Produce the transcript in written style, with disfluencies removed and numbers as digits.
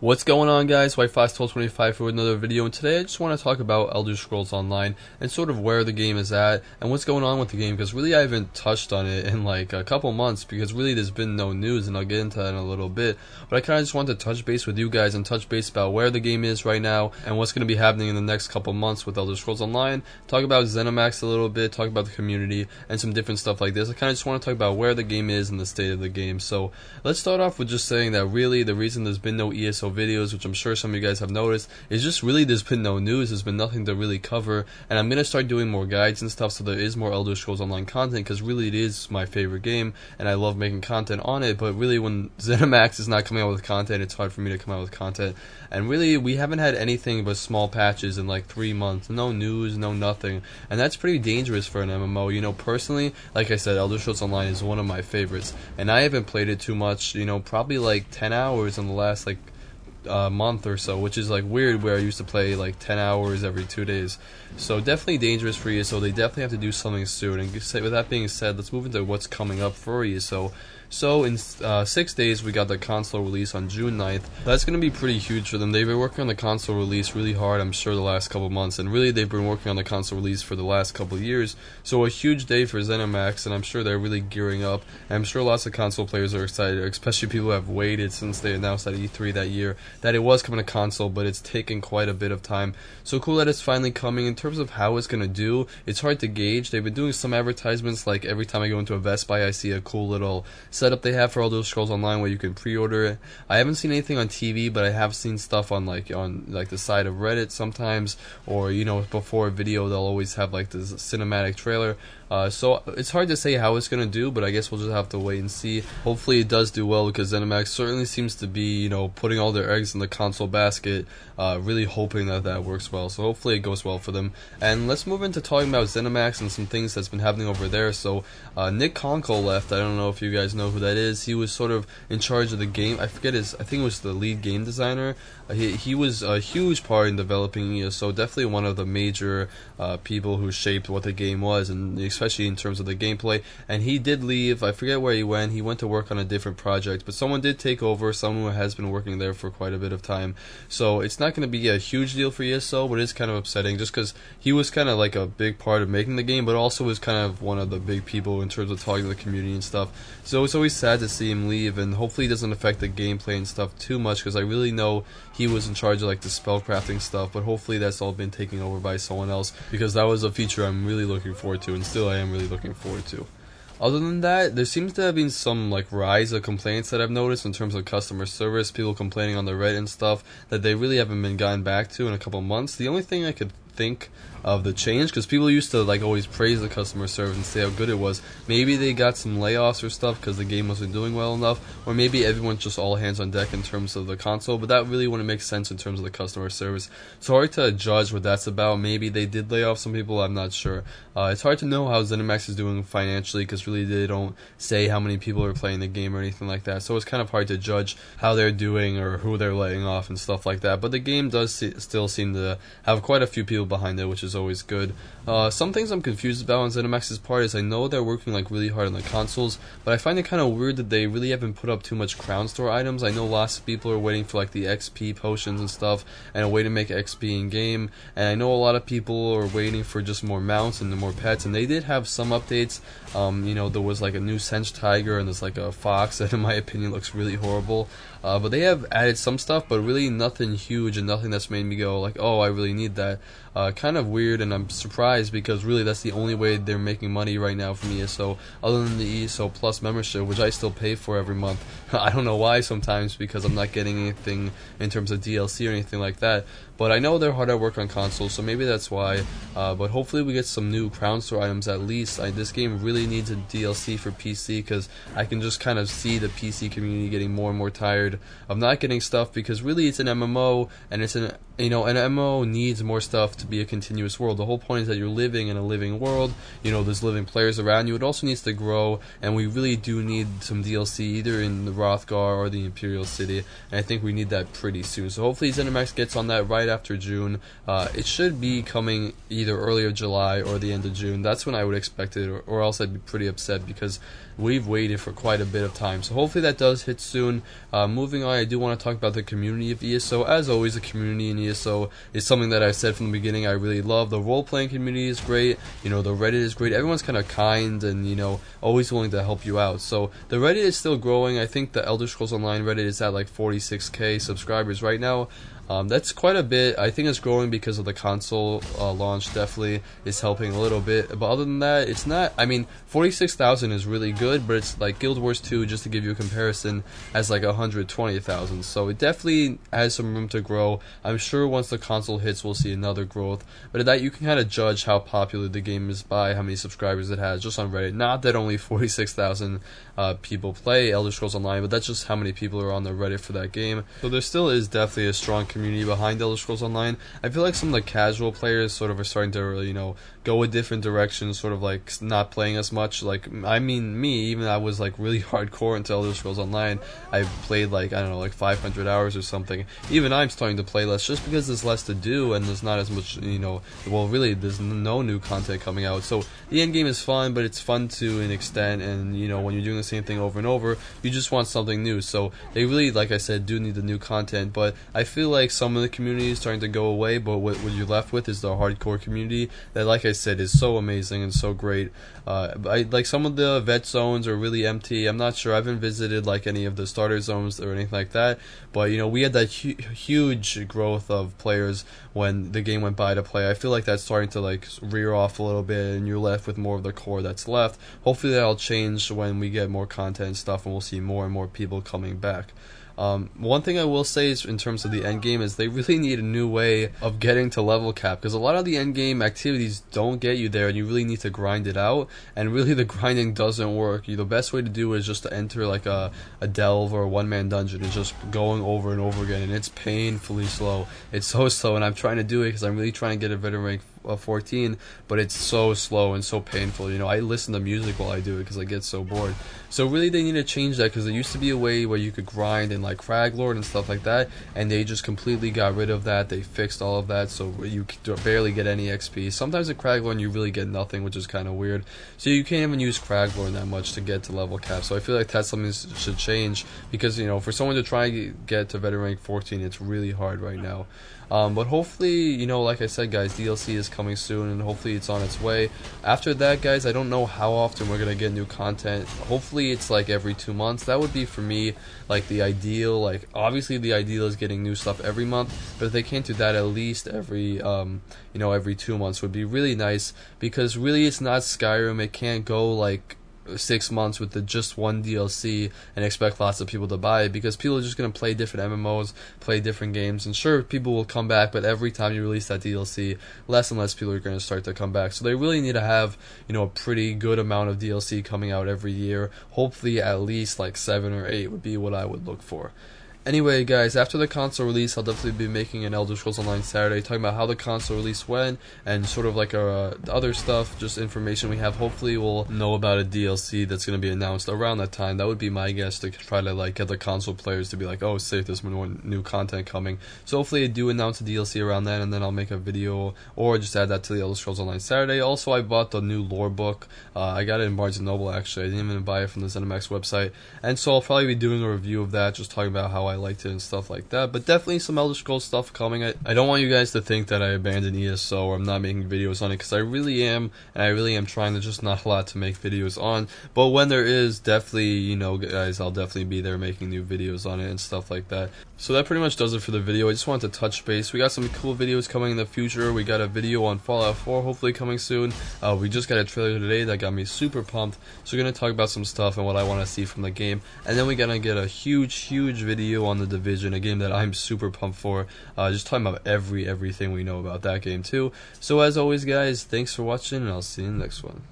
What's going on, guys? Whitefox1225 for another video, and today I just want to talk about Elder Scrolls Online and sort of where the game is at and what's going on with the game, because really I haven't touched on it in like a couple months because really there's been no news, and I'll get into that in a little bit. But I kind of just want to touch base with you guys and touch base about where the game is right now and what's going to be happening in the next couple months with Elder Scrolls Online, talk about ZeniMax a little bit, talk about the community and some different stuff like this. I kind of just want to talk about where the game is and the state of the game. So let's start off with just saying that really the reason there's been no ESO videos, which I'm sure some of you guys have noticed, is just really there's been no news, there's been nothing to really cover, and I'm going to start doing more guides and stuff so there is more Elder Scrolls Online content, because really it is my favorite game and I love making content on it. But really when ZeniMax is not coming out with content, it's hard for me to come out with content, and really we haven't had anything but small patches in like 3 months, no news, no nothing, and that's pretty dangerous for an MMO. You know, personally, like I said, Elder Scrolls Online is one of my favorites, and I haven't played it too much, you know, probably like 10 hours in the last like month or so, which is like weird, where I used to play like 10 hours every 2 days. So definitely dangerous for ESO. They definitely have to do something soon. And with that being said, let's move into what's coming up for ESO. So in 6 days we got the console release on June 9th. That's going to be pretty huge for them. They've been working on the console release really hard, I'm sure, the last couple months, and really they've been working on the console release for the last couple years. So a huge day for ZeniMax, and I'm sure they're really gearing up, and I'm sure lots of console players are excited, especially people who have waited since they announced at E3 that year that it was coming to console, but it's taken quite a bit of time. So cool that it's finally coming. In terms of how it's going to do, it's hard to gauge. They've been doing some advertisements, like every time I go into a Best Buy I see a cool little setup they have for Elder Scrolls Online where you can pre-order it. I haven't seen anything on TV, but I have seen stuff on the side of Reddit sometimes, or you know, before a video they'll always have like this cinematic trailer. So it's hard to say how it's gonna do, but I guess we'll just have to wait and see. Hopefully it does do well, because ZeniMax certainly seems to be, you know, putting all their eggs in the console basket, really hoping that that works well. So hopefully it goes well for them. And let's move into talking about ZeniMax and some things that's been happening over there. So Nick Conkle left. I don't know if you guys know who that is. He was sort of in charge of the game. I think it was the lead game designer. He was a huge part in developing ESO, definitely one of the major people who shaped what the game was, and especially in terms of the gameplay. And he did leave. I forget where he went. He went to work on a different project, but someone did take over, someone who has been working there for quite a bit of time. So it's not going to be a huge deal for ESO, but it's kind of upsetting just because he was kind of like a big part of making the game, but also was kind of one of the big people in terms of talking to the community and stuff. So it's always sad to see him leave, and hopefully it doesn't affect the gameplay and stuff too much, because I really know he was in charge of like the spellcrafting stuff, but hopefully that's all been taken over by someone else, because that was a feature I'm really looking forward to, and still I am really looking forward to. Other than that, there seems to have been some like rise of complaints that I've noticed in terms of customer service, people complaining on the Reddit and stuff that they really haven't been gotten back to in a couple months. The only thing I could think of the change, because people used to like always praise the customer service and say how good it was. Maybe they got some layoffs or stuff because the game wasn't doing well enough, or maybe everyone's just all hands on deck in terms of the console, but that really wouldn't make sense in terms of the customer service. It's hard to judge what that's about. Maybe they did lay off some people, I'm not sure. It's hard to know how ZeniMax is doing financially, because really they don't say how many people are playing the game or anything like that, so it's kind of hard to judge how they're doing or who they're laying off and stuff like that. But the game does still seem to have quite a few people behind it, which is always good. Some things I'm confused about on ZeniMax's part is I know they're working like really hard on the consoles, but I find it kind of weird that they really haven't put up too much Crown Store items. I know lots of people are waiting for like the XP potions and stuff, and a way to make XP in game, and I know a lot of people are waiting for just more mounts and more pets, and they did have some updates. You know, there was like a new Sense Tiger, and there's like a fox that in my opinion looks really horrible. But they have added some stuff, but really nothing huge and nothing that's made me go like, oh, I really need that. Kind of weird, and I'm surprised, because really that's the only way they're making money right now from ESO, other than the ESO Plus membership, which I still pay for every month. I don't know why sometimes, because I'm not getting anything in terms of DLC or anything like that. But I know they're hard at work on consoles, so maybe that's why. But hopefully we get some new Crown Store items at least. This game really needs a DLC for PC, because I can just kind of see the PC community getting more and more tired of not getting stuff, because really it's an MMO, and it's an you know, an MMO needs more stuff to be a continuous world. The whole point is that you're living in a living world, you know, there's living players around you. It also needs to grow, and we really do need some DLC either in the Rothgar or the Imperial City, and I think we need that pretty soon. So hopefully ZeniMax gets on that right after June. It should be coming either early July or the end of June. That's when I would expect it, or else I'd be pretty upset because we've waited for quite a bit of time. So hopefully that does hit soon. Moving on, I do want to talk about the community of ESO. As always, the community in ESO is something that I said from the beginning I really love. The role-playing community is great. You know, the Reddit is great. Everyone's kind of kind and, you know, always willing to help you out. So the Reddit is still growing. I think the Elder Scrolls Online Reddit is at like 46k subscribers right now. That's quite a bit. I think it's growing because of the console launch. Definitely is helping a little bit, but other than that, it's not. I mean, 46,000 is really good, but it's like Guild Wars 2, just to give you a comparison, has like 120,000. So it definitely has some room to grow. I'm sure once the console hits, we'll see another growth. But at that, you can kind of judge how popular the game is by how many subscribers it has just on Reddit. Not that only 46,000 people play Elder Scrolls Online, but that's just how many people are on the Reddit for that game. So there still is definitely a strong community behind Elder Scrolls Online. I feel like some of the casual players sort of are starting to, you know, go a different direction, sort of like not playing as much. Like, I mean, me, even I was like really hardcore into Elder Scrolls Online. I played like, I don't know, like 500 hours or something. Even I'm starting to play less just because there's less to do and there's not as much, you know, well, really there's no new content coming out. So the end game is fun, but it's fun to an extent, and, you know, when you're doing the same thing over and over, you just want something new. So they really, like I said, do need the new content, but I feel like some of the community is starting to go away, but what you're left with is the hardcore community that, like I said, is so amazing and so great. I like some of the vet zones are really empty. I'm not sure. I haven't visited like any of the starter zones or anything like that, but, you know, we had that huge growth of players when the game went by to play. I feel like that's starting to like rear off a little bit, and you're left with more of the core that's left. Hopefully that'll change when we get more content and stuff, and we'll see more and more people coming back. One thing I will say is in terms of the end game is they really need a new way of getting to level cap, because a lot of the end game activities don't get you there, and you really need to grind it out, and really the grinding doesn't work. The best way to do it is just to enter like a delve or a one-man dungeon and just going over and over again, and it's painfully slow. It's so slow, and I'm trying to do it because I'm really trying to get a veteran rank 14, but it's so slow and so painful. You know, I listen to music while I do it because I get so bored. So really they need to change that, because there used to be a way where you could grind in like Craglord and stuff like that, and they just completely got rid of that. They fixed all of that, so you barely get any XP. Sometimes at Craglord you really get nothing, which is kind of weird. So you can't even use Craglord that much to get to level cap. So I feel like that's something that should change, because, you know, for someone to try and get to veteran rank 14, it's really hard right now. But hopefully, you know, like I said, guys, DLC is coming soon, and hopefully it's on its way. After that, guys, I don't know how often we're going to get new content. Hopefully it's like every 2 months. That would be, for me, like the ideal. Like, obviously the ideal is getting new stuff every month, but if they can't do that, at least every, you know, every 2 months would be really nice, because really it's not Skyrim. It can't go like 6 months with just one DLC and expect lots of people to buy it, because people are just going to play different MMOs, play different games, and sure, people will come back, but every time you release that DLC, less and less people are going to start to come back. So they really need to have, you know, a pretty good amount of DLC coming out every year. Hopefully at least like 7 or 8 would be what I would look for. Anyway, guys, after the console release, I'll definitely be making an Elder Scrolls Online Saturday talking about how the console release went, and sort of like the other stuff, just information we have. Hopefully we'll know about a DLC that's going to be announced around that time. That would be my guess, to try to like get the console players to be like, oh, safe, there's more new content coming. So hopefully they do announce a DLC around then, and then I'll make a video or just add that to the Elder Scrolls Online Saturday. Also, I bought the new lore book. I got it in Barnes & Noble, actually. I didn't even buy it from the ZeniMax website, and so I'll probably be doing a review of that, just talking about how I liked it and stuff like that. But definitely some Elder Scrolls stuff coming. I don't want you guys to think that I abandoned ESO or I'm not making videos on it, because I really am, and I really am trying to, just not a lot to make videos on. But when there is, definitely, you know, guys, I'll definitely be there making new videos on it and stuff like that. So that pretty much does it for the video. I just wanted to touch base. We got some cool videos coming in the future. We got a video on Fallout 4 hopefully coming soon. We just got a trailer today that got me super pumped. So we're going to talk about some stuff and what I want to see from the game. And then we're going to get a huge video on The Division, a game that I'm super pumped for. Just talking about everything we know about that game too. So as always, guys, thanks for watching, and I'll see you in the next one.